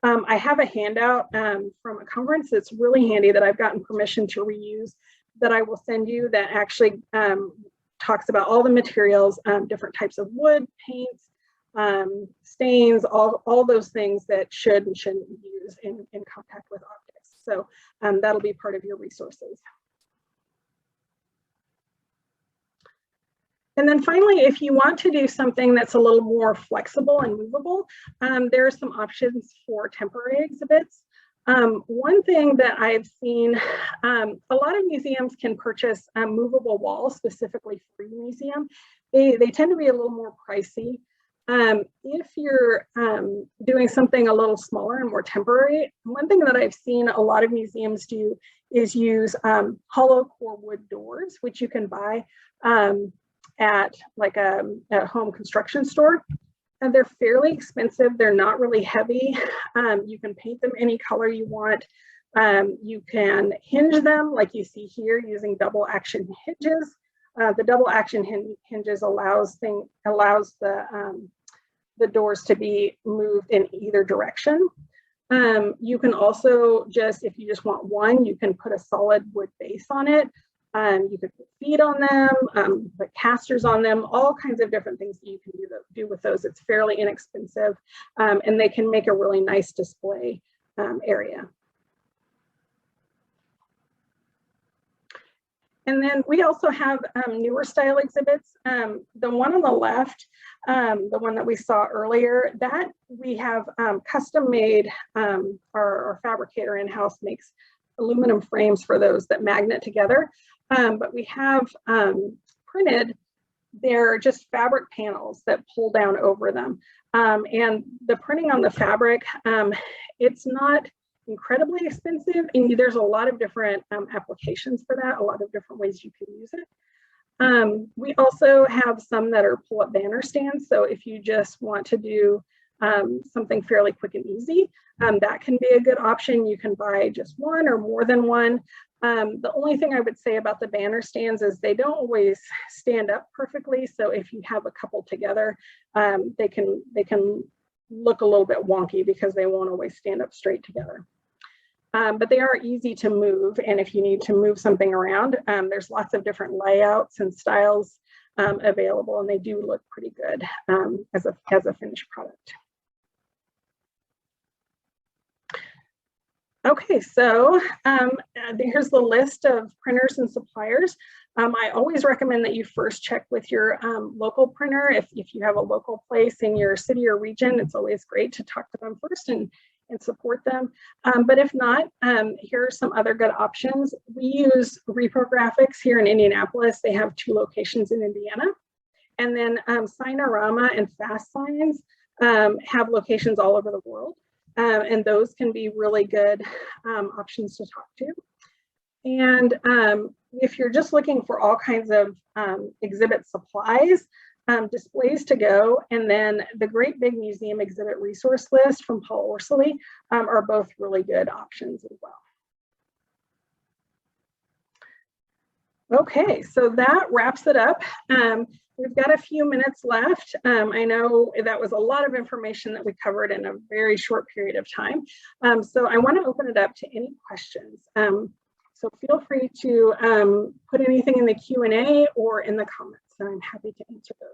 I have a handout from a conference that's really handy that I've gotten permission to reuse that I will send you that actually talks about all the materials, different types of wood, paints, stains, all those things that should and shouldn't use in contact with objects. So that'll be part of your resources. And then finally, if you want to do something that's a little more flexible and movable, there are some options for temporary exhibits. One thing that I've seen, a lot of museums can purchase movable walls specifically for your museum. They tend to be a little more pricey. If you're doing something a little smaller and more temporary, one thing that I've seen a lot of museums do is use hollow core wood doors, which you can buy at like a home construction store. And they're fairly expensive. They're not really heavy. You can paint them any color you want. You can hinge them like you see here using double action hinges. The double action hinges allows the doors to be moved in either direction. You can also just, if you just want one, you can put a solid wood base on it. You could put feet on them, put casters on them, all kinds of different things that you can do with those. It's fairly inexpensive, and they can make a really nice display area. And then we also have newer style exhibits. The one on the left, the one that we saw earlier, that we have custom made. Our fabricator in-house makes aluminum frames for those that magnet together. But we have printed, they're just fabric panels that pull down over them. And the printing on the fabric, it's not incredibly expensive, and there's a lot of different applications for that, a lot of different ways you can use it. We also have some that are pull-up banner stands, so if you just want to do something fairly quick and easy, that can be a good option. You can buy just one or more than one. The only thing I would say about the banner stands is they don't always stand up perfectly, so if you have a couple together, they can look a little bit wonky because they won't always stand up straight together. But they are easy to move, and if you need to move something around, there's lots of different layouts and styles available, and they do look pretty good as a finished product. Okay, so here's the list of printers and suppliers. I always recommend that you first check with your local printer. If you have a local place in your city or region, it's always great to talk to them first and support them. But if not, here are some other good options. We use Reprographics here in Indianapolis. They have 2 locations in Indiana. And then Signorama and Fast Signs have locations all over the world. And those can be really good options to talk to. And if you're just looking for all kinds of exhibit supplies, Displays to Go, and then the Great Big Museum Exhibit Resource List from Paul Orsley are both really good options as well. Okay, so that wraps it up. We've got a few minutes left. I know that was a lot of information that we covered in a very short period of time. So I want to open it up to any questions. So feel free to put anything in the Q&A or in the comments, and I'm happy to answer those.